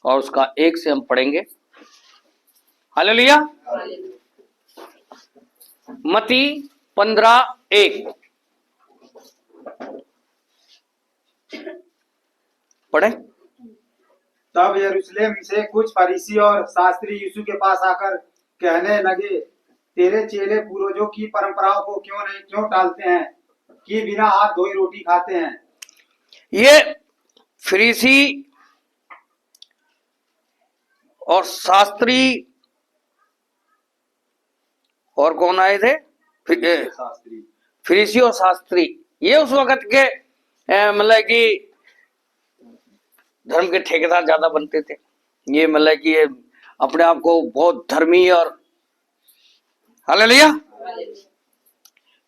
और उसका 1 से हम पढ़ेंगे। हालेलुया। मत्ती 15:1 पढ़े। तब यरूशलेम से कुछ फरीसी और शास्त्री यीशु के पास आकर कहने लगे, तेरे चेले पूर्वजों की परंपराओं को क्यों टालते हैं कि बिना हाथ धोए रोटी खाते हैं। ये फरीसी और शास्त्री और कौन आए थे? फरीसी और शास्त्री। ये उस वक्त के मतलब कि धर्म के ठेकेदार ज्यादा बनते थे। ये मतलब कि ये अपने आप को बहुत धर्मी और हालेलुया।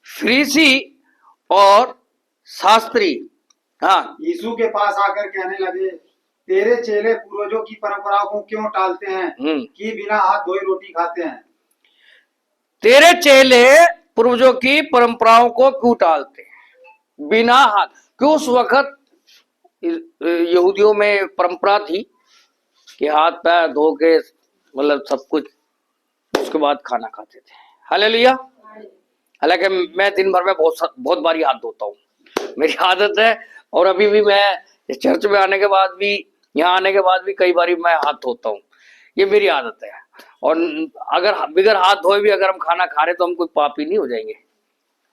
फरीसी और शास्त्री हाँ यीशु के पास आकर कहने लगे, तेरे चेले पूर्वजों की परंपराओं को क्यों टालते हैं कि बिना हाथ धोए रोटी खाते हैं। तेरे चेले पूर्वजों की परंपराओं को क्यों टालते हैं बिना हाथ। क्यों उस वक्त यहूदियों में परंपरा थी कि हाथ पैर धो के मतलब सब कुछ उसके बाद खाना खाते थे। हालेलुया। हालांकि मैं दिन भर में बहुत बारी हाथ धोता हूँ, मेरी आदत है। और अभी भी मैं चर्च में आने के बाद भी, यहाँ आने के बाद भी कई बारी मैं हाथ धोता हूँ, ये मेरी आदत है। और अगर बिगर हाथ धोए भी अगर हम खाना खा रहे तो हम कोई पापी नहीं हो जाएंगे।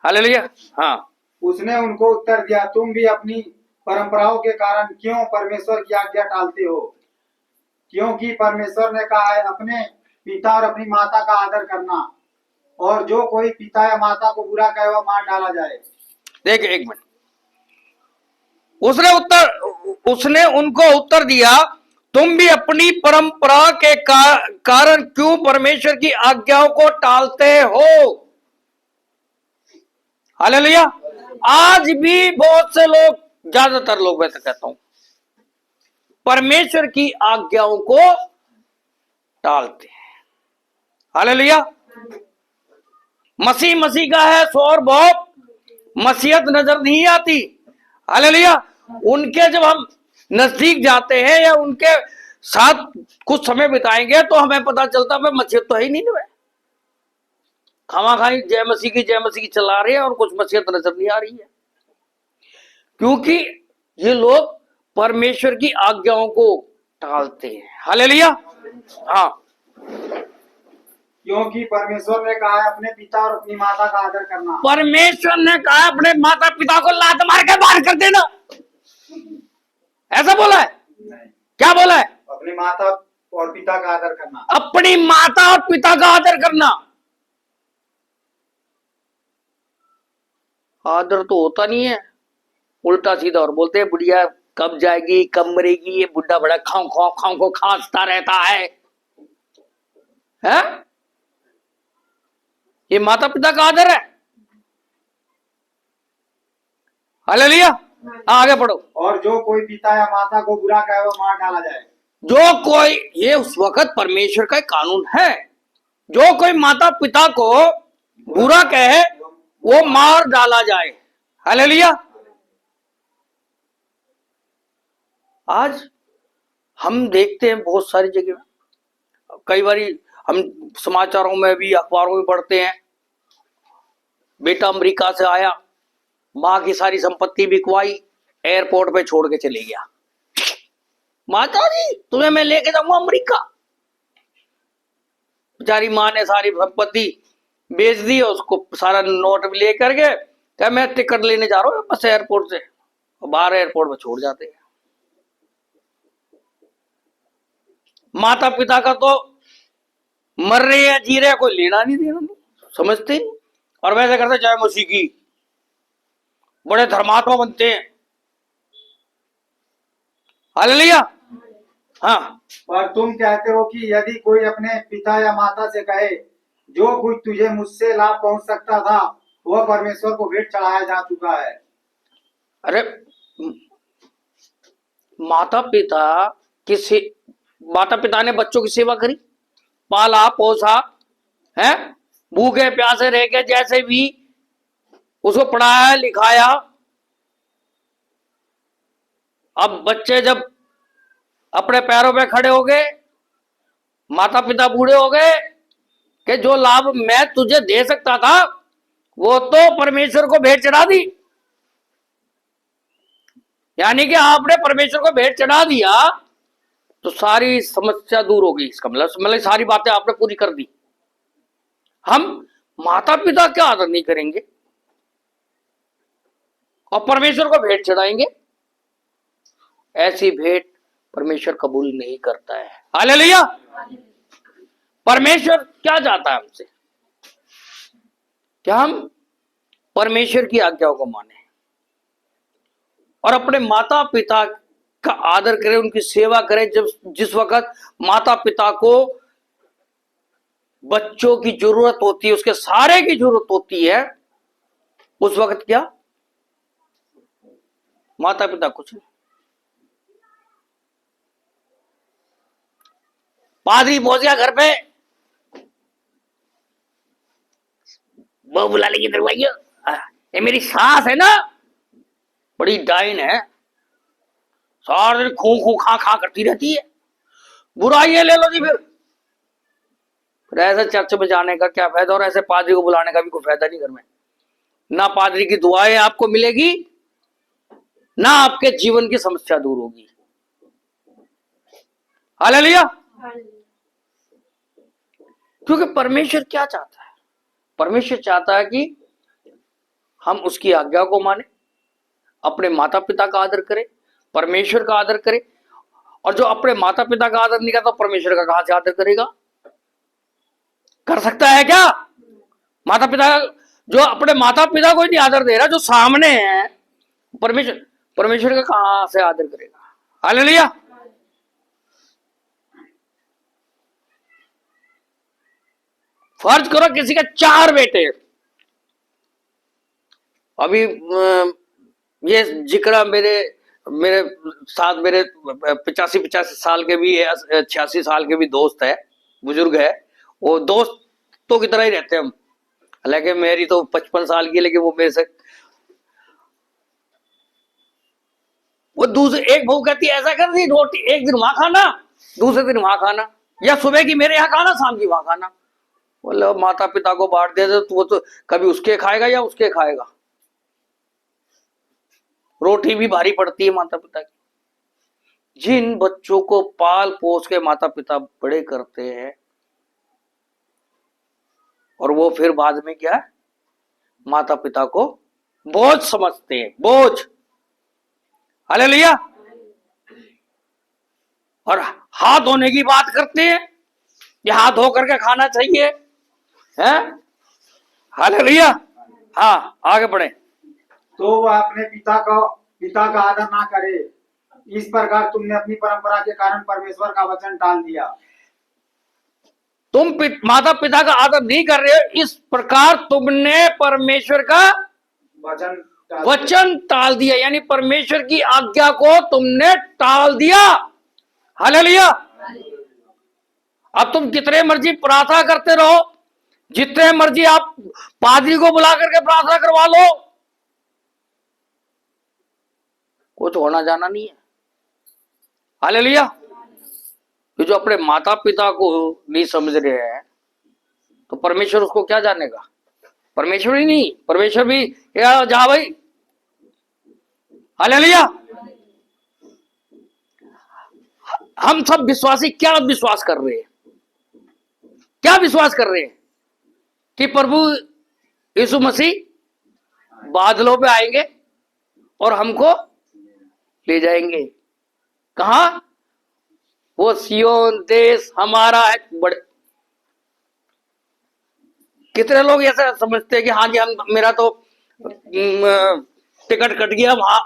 हालेलुया। हाँ। उसने उनको उत्तर दिया, तुम भी अपनी परंपराओं के कारण क्यों परमेश्वर की आज्ञा टालते हो। क्योंकि परमेश्वर ने कहा है, अपने पिता और अपनी माता का आदर करना, और जो कोई पिता या माता को बुरा कहे वह मार डाला जाए। देखिए 1 मिनट। उसने उनको उत्तर दिया, तुम भी अपनी परंपरा के कारण क्यों परमेश्वर की आज्ञाओं को टालते हो। हालेलुया। आज भी बहुत से लोग, ज्यादातर लोग वैसे कहता हूं, परमेश्वर की आज्ञाओं को टालते हैं। हालेलुया। मसीह का है सो और बहुत मसीहत नजर नहीं आती। हालेलुया। उनके जब हम नजदीक जाते हैं या उनके साथ कुछ समय बिताएंगे तो हमें पता चलता है मसीहत तो है ही नहीं है। खामा खाई जय मसीह की चला रहे हैं और कुछ मसीहत नजर नहीं आ रही है, क्योंकि ये लोग परमेश्वर की आज्ञाओं को टालते हैं। हालेलुया। हाँ। क्योंकि परमेश्वर ने कहा है, अपने पिता और अपनी माता का आदर करना। परमेश्वर ने कहा अपने माता पिता को लात मार के बाहर कर देना, ऐसा बोला है? नहीं। क्या बोला है? अपनी माता और पिता का आदर करना। अपनी माता और पिता का आदर करना। आदर तो होता नहीं है, उल्टा सीधा और बोलते हैं बुढ़िया कब जाएगी कब मरेगी, ये बुढ़ा बड़ा खाओ को खांसता रहता है। ये माता पिता का आदर है? हालेलुया। आगे पढ़ो। और जो कोई पिता या माता को बुरा कहे वो मार डाला जाए। जो कोई, ये उस वक्त परमेश्वर का कानून है, जो कोई माता पिता को बुरा कहे वो मार डाला जाए। हालेलुया। आज हम देखते हैं बहुत सारी जगह, कई बारी हम समाचारों में भी अखबारों में पढ़ते हैं, बेटा अमेरिका से आया, मां की सारी संपत्ति बिकवाई, एयरपोर्ट पे छोड़ के चले गया। माता जी तुम्हें मैं लेके जाऊंगा अमेरिका। बेचारी मां ने सारी संपत्ति बेच दी, उसको सारा नोट भी लेकर के क्या मैं टिकट लेने जा रहा हूँ बस एयरपोर्ट से, बाहर एयरपोर्ट में छोड़ जाते हैं। माता पिता का तो मर रहे हैं जी रहे कोई लेना नहीं देना नहीं, समझते नहीं, और वैसे करते जय मसीह की, बड़े धर्मात्मा बनते हैं। हालेलुया। हाँ। पर तुम कहते हो कि यदि कोई अपने पिता या माता से कहे, जो कुछ तुझे मुझसे लाभ पहुंच सकता था वह परमेश्वर को भेंट चढ़ाया जा चुका है। अरे माता पिता ने बच्चों की सेवा करी, पाला पोसा है, भूखे प्यासे रह के जैसे भी उसको पढ़ाया लिखाया। अब बच्चे जब अपने पैरों पे खड़े हो गए, माता पिता बूढ़े हो गए कि जो लाभ मैं तुझे दे सकता था वो तो परमेश्वर को भेंट चढ़ा दी। यानी कि आपने परमेश्वर को भेंट चढ़ा दिया तो सारी समस्या दूर हो गई। इसका मतलब सारी बातें आपने पूरी कर दी। हम माता पिता का आदर नहीं करेंगे और परमेश्वर को भेंट चढ़ाएंगे, ऐसी भेंट परमेश्वर कबूल नहीं करता है। हालेलुया। परमेश्वर क्या चाहता है हमसे? क्या हम परमेश्वर की आज्ञाओं को माने और अपने माता पिता का आदर करें, उनकी सेवा करें। जब जिस वक्त माता पिता को बच्चों की जरूरत होती है, उसके सहारे की जरूरत होती है, उस वक्त क्या माता पिता कुछ नहीं। पादरी पहुंच गया घर पे, वो बुला लेगी दरवाइयो, ये मेरी सास है ना, बड़ी डाइन है, सारा दिन खू खू खा खा करती रहती है, बुराई ले लो जी। फिर ऐसे चर्च में जाने का क्या फायदा और ऐसे पादरी को बुलाने का भी कोई फायदा नहीं घर में। ना पादरी की दुआएं आपको मिलेगी, ना आपके जीवन की समस्या दूर होगी। हालेलुया। क्योंकि परमेश्वर क्या चाहता है? परमेश्वर चाहता है कि हम उसकी आज्ञा को माने, अपने माता पिता का आदर करें, परमेश्वर का आदर करें। और जो अपने माता पिता का आदर नहीं करता, परमेश्वर का कहां से आदर करेगा? कर सकता है क्या? माता पिता, जो अपने माता पिता को ही नहीं आदर दे रहा, जो सामने है, परमेश्वर का कहां से आदर करेगा? हालेलुया। फर्ज करो किसी के 4 बेटे। अभी ये जिक्र मेरे साथ मेरे 85 साल के भी है, 86 साल के भी दोस्त है, बुजुर्ग है। वो दोस्तों की तरह ही रहते हैं हम। हालांकि मेरी तो 55 साल की, लेकिन वो मेरे से, वो दूसरे एक बहू कहती है ऐसा कर दी, रोटी एक दिन वहां खाना, दूसरे दिन वहां खाना, या सुबह की मेरे यहाँ खाना, शाम की वहां खाना। बोले माता पिता को बांट दे तो वो तो कभी उसके खाएगा या उसके खाएगा। रोटी भी भारी पड़ती है माता पिता की। जिन बच्चों को पाल पोस के माता पिता बड़े करते हैं और वो फिर बाद में क्या है, माता पिता को बोझ समझते हैं, बोझ। हालेलुया। और हाथ धोने की बात करते हैं कि हाथ धो करके खाना चाहिए, है? हालेलुया। हाँ, आगे बढ़े। तो वह अपने पिता का आदर ना करे, इस प्रकार तुमने अपनी परंपरा के कारण परमेश्वर का वचन टाल दिया। तुम माता पिता का आदर नहीं कर रहे हो, इस प्रकार तुमने परमेश्वर का वचन टाल दिया। यानी परमेश्वर की आज्ञा को तुमने टाल दिया। हालेलुया। अब तुम कितने मर्जी प्रार्थना करते रहो, जितने मर्जी आप पादरी को बुला करके प्रार्थना करवा लो, कुछ होना जाना नहीं है। हालेलुया। जो अपने माता पिता को नहीं समझ रहे हैं तो परमेश्वर उसको क्या जानेगा? परमेश्वर ही नहीं, परमेश्वर भी जा भाई। हालेलुया। हम सब विश्वासी क्या विश्वास कर रहे हैं? क्या विश्वास कर रहे हैं? कि प्रभु यीशु मसीह बादलों पे आएंगे और हमको ले जाएंगे। कहां? वो सियोन देश हमारा है। बड़े कितने लोग ऐसा समझते हैं कि हाँ जी, हम मेरा तो टिकट कट गया, वहां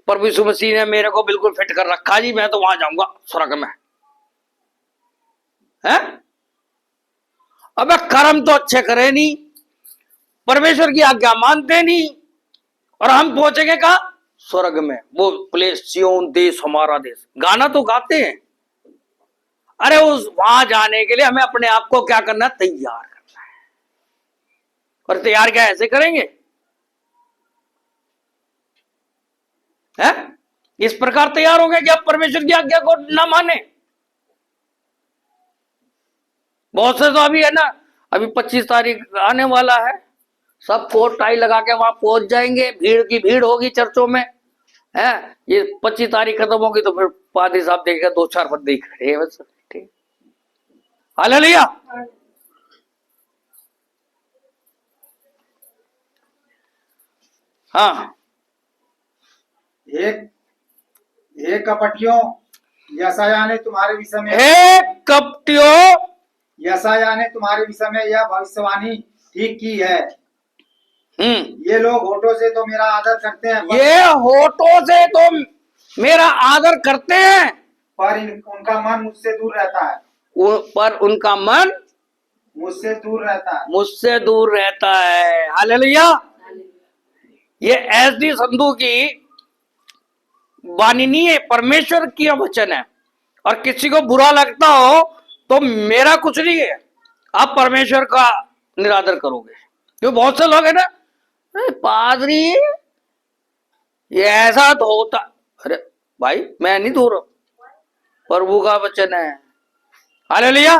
प्रभु यीशु मसीह ने मेरे को बिल्कुल फिट कर रखा जी, मैं तो वहां जाऊंगा स्वर्ग में। है? अबे कर्म तो अच्छे करे नहीं, परमेश्वर की आज्ञा मानते नहीं, और हम पहुंचेंगे कहा? स्वर्ग में। वो प्लेस सियोन देश हमारा देश, गाना तो गाते हैं। अरे उस वहां जाने के लिए हमें अपने आप को क्या करना? तैयार करना है। और तैयार क्या ऐसे करेंगे? है? इस प्रकार तैयार हो गए कि आप परमेश्वर की आज्ञा को ना माने। बहुत से तो अभी है ना, अभी 25 तारीख आने वाला है, सब कोट टाई लगा के वहां पहुंच जाएंगे, भीड़ की भीड़ होगी चर्चों में, है। ये 25 तारीख खत्म होगी तो फिर पादरी साहब देखेगा 2-4 बंदे ही खड़े हैं बस, ठीक। हालेलुया। हाँ, एक कपटियों, यशायाह ने तुम्हारे विषय में कपटियों, यशायाह ने तुम्हारे विषय में यह भविष्यवाणी ठीक की है। ये लोग होठों से तो मेरा आदर करते हैं, ये होठों से तो मेरा आदर करते हैं, पर उनका मन मुझसे दूर रहता है। पर उनका मन मुझसे दूर रहता है, मुझसे दूर रहता है। हालेलुया। ये एसडी संधू की वाणी नहीं है, परमेश्वर की वचन है। और किसी को बुरा लगता हो तो मेरा कुछ नहीं है, आप परमेश्वर का निरादर करोगे। क्यों, बहुत से लोग है ना, पादरी ये ऐसा धोता, अरे भाई मैं नहीं धो रहा, प्रभु का वचन है। हालेलुया।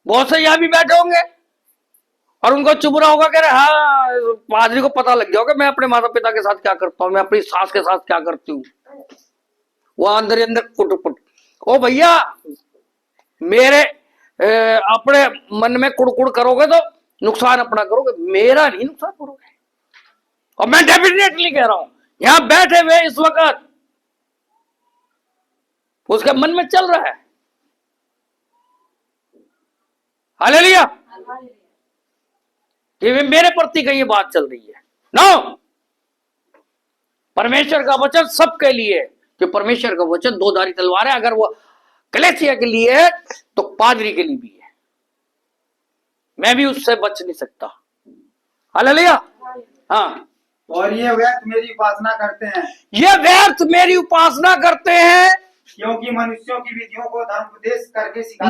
बहुत से यहां भी बैठे होंगे और उनको चुप रहा होगा, कह रहे हाँ पादरी को पता लग गया होगा मैं अपने माता पिता के साथ क्या करता हूँ, मैं अपनी सास के साथ क्या करती हूँ। वो अंदर ही अंदर पुट पुट, ओ भैया मेरे अपने मन में कुड़कुड़ करोगे तो नुकसान अपना करोगे, मेरा नहीं नुकसान करोगे। और मैं डेफिनेटली कह रहा हूं, यहां बैठे हुए इस वक्त उसके मन में चल रहा है। हालेलुया। कि मेरे प्रति का ये बात चल रही है। नो, परमेश्वर का वचन सबके लिए, कि परमेश्वर का वचन दो धारी तलवार है। अगर वो कलीसिया के लिए है तो पादरी के लिए भी है, मैं भी उससे बच नहीं सकता। हालेलुया। हाँ, और ये व्यर्थ मेरी उपासना करते हैं, ये व्यर्थ मेरी उपासना करते हैं, क्योंकि मनुष्यों की विधियों को धर्मोपदेश करके सिखाते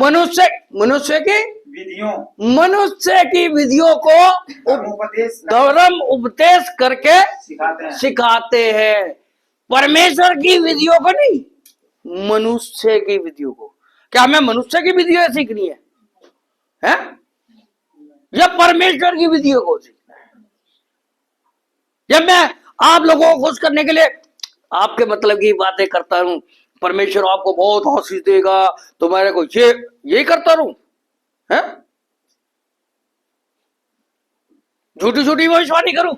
मनुष्य की विधियों मनुष्य की विधियों को धर्म उपदेश करके सिखाते हैं। परमेश्वर की विधियों को नहीं, मनुष्य की विधियों को। क्या हमें मनुष्य की विधियों सीखनी है? या परमेश्वर की विधियों को सीखना है? जब मैं आप लोगों को खुश करने के लिए आपके मतलब की बातें करता हूं, परमेश्वर आपको बहुत आशीष देगा, तो मेरे को ये करता रहूं, है? झूठी झूठी भविष्यवाणी करूं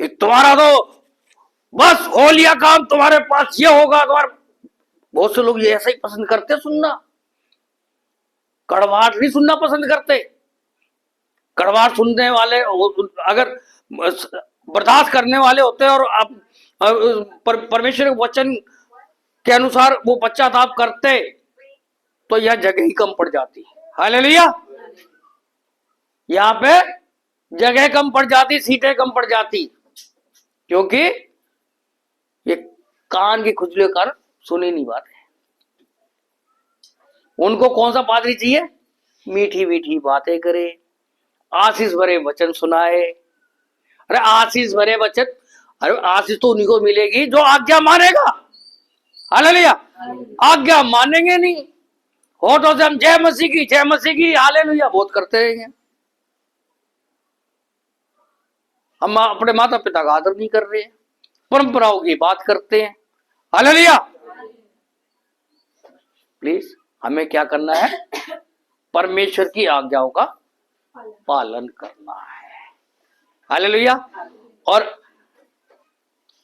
कि तुम्हारा तो बस हो लिया काम, तुम्हारे पास ये होगा, तुम्हारा। बहुत से लोग ये ऐसा ही पसंद करते सुनना, कड़वाहट नहीं सुनना पसंद करते। कड़वाहट सुनने वाले अगर बर्दाश्त करने वाले होते और आप परमेश्वर के वचन के अनुसार वो पश्चाताप करते तो यह जगह ही कम पड़ जाती। हालेलुया। यहां पे जगह कम पड़ जाती, सीटें कम पड़ जाती, क्योंकि ये कान की खुजली के कारण सुनी नहीं बात है। उनको कौन सा पादरी चाहिए? मीठी मीठी बातें करे, आशीष भरे वचन सुनाए। अरे आशीष भरे वचन, अरे आशीष तो उन्हीं को मिलेगी जो आज्ञा मानेगा। हालेलुया। आज्ञा मानेंगे नहीं, होठों से हम जय मसीह की हालेलुया बहुत करते रहेंगे, हम अपने माता पिता का आदर नहीं कर रहे, परंपराओं की बात करते हैं। हालेलुया। प्लीज हमें क्या करना है? परमेश्वर की आज्ञाओं का पालन करना है। हालेलुया। और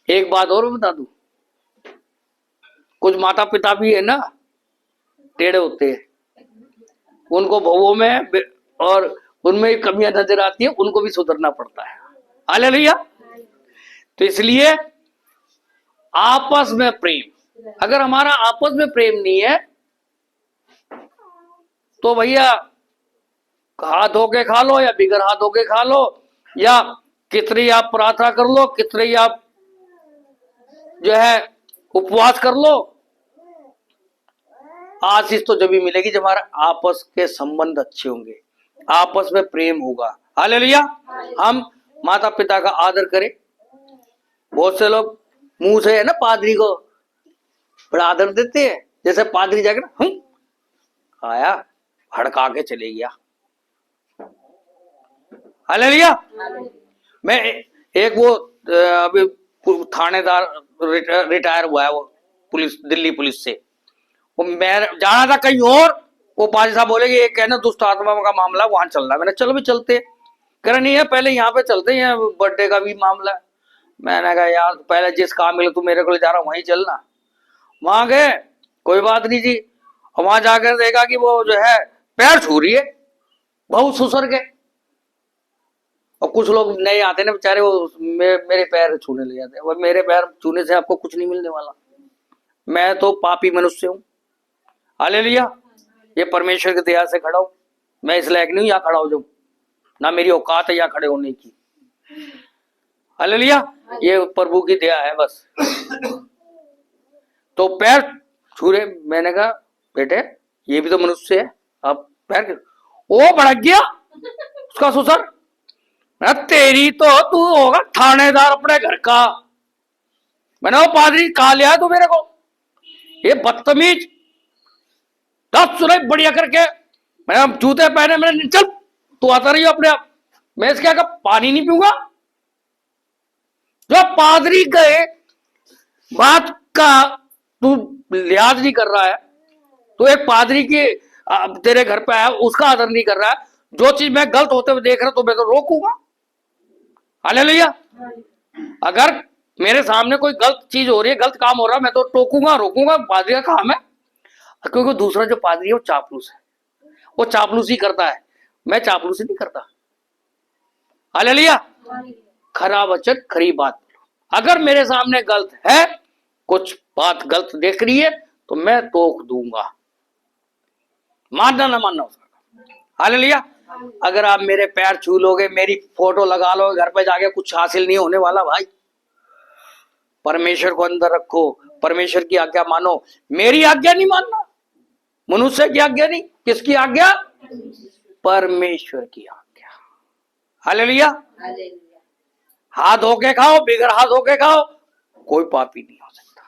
एक बात और बता दूं, कुछ माता पिता भी है ना टेढ़े होते हैं, उनको बहुओं में और उनमें कमियां नजर आती है, उनको भी सुधरना पड़ता है। हालेलुया। तो इसलिए आपस में प्रेम, अगर हमारा आपस में प्रेम नहीं है तो भैया हाथ धो के खा लो या बिगर हाथ धो के खा लो, या कितनी आप प्रार्थना कर लो, कितनी आप जो है उपवास कर लो, आशीष तो जब भी मिलेगी जब हमारा आपस के संबंध अच्छे होंगे, आपस में प्रेम होगा। हालेलुया। हम माता पिता का आदर करें, बहुत से लोग मुंह से है ना पादरी को बड़ा आदर देते हैं, जैसे पादरी जाके ना आया हड़का के चले गया। हालेलुया। मैं एक वो अभी थानेदार रिटायर हुआ है, वो पुलिस, दिल्ली पुलिस से, वो मैं जाना था कहीं और, वो पाजी साहब बोले कि एक कहना दुष्ट आत्मा का मामला वहां चल रहा है। मैंने चलो भी चलते, कह रहा नहीं है पहले यहाँ पे चलते हैं, बर्थडे का भी मामला है। मैंने कहा यार पहले जिस काम मिले तू मेरे को ले जा रहा वहीं चलना। वहां गए, कोई बात नहीं जी, वहां जाकर देखा कि वो जो है पैर छू रही है, बहुत सुसर के। और कुछ लोग नए आते ना बेचारे, वो मेरे पैर छूने ले जाते हैं। और मेरे पैर छूने से आपको कुछ नहीं मिलने वाला, मैं तो पापी मनुष्य हूं। हालेलुया। ये परमेश्वर की दया से खड़ा हूं, मैं इस लायक नहीं हूं यहाँ खड़ा हो जाऊं, ना मेरी औकात है यहाँ खड़े होने की। हालेलुया। ये प्रभु की दया है बस। तो पैर छू रहे, मैंने कहा बेटे ये भी तो मनुष्य है, आप पैर के ओ भड़क गया उसका ससुर। तेरी तो तू होगा थानेदार अपने घर का। मैंने वो पादरी कहा लिया तू मेरे को, ये बदतमीज, दस सुनाई बढ़िया करके। मैंने जूते पहने, मैंने चल तू आता रही हो अपने आप, मैं इसके आगे पानी नहीं पीऊंगा। जो पादरी गए बात का तू लिहाज नहीं कर रहा है, तू एक पादरी की तेरे घर पे आया उसका आदर नहीं कर रहा है। जो चीज मैं गलत होते हुए देख रहा तो मैं तो रोकूंगा। हालेलुया। अगर मेरे सामने कोई गलत चीज हो रही है, गलत काम हो रहा है, मैं तो टोकूंगा, रोकूंगा, पादरी का काम है। क्योंकि दूसरा जो पादरी है वो चापलूस है, वो चापलूसी करता है, मैं चापलूसी नहीं करता। हालेलुया। खरा वचन खरी बात। अगर मेरे सामने गलत है, कुछ बात गलत देख रही है तो मैं टोक दूंगा, मानना ना मानना उसका। हालेलुया। अगर आप मेरे पैर छू लोगे, मेरी फोटो लगा लोगे घर पे जाके, कुछ हासिल नहीं होने वाला भाई। परमेश्वर को अंदर रखो, परमेश्वर की आज्ञा मानो, मेरी आज्ञा नहीं मानना, मनुष्य की आज्ञा नहीं, किसकी आज्ञा? परमेश्वर की आज्ञा। हालेलुया। हाथ धो के खाओ, बिगर हाथ धो के खाओ, कोई पापी नहीं हो सकता।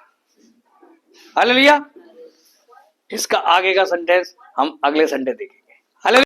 हालेलुया। इसका आगे का सेंटेंस हम अगले संडे देखेंगे। हालेलुया।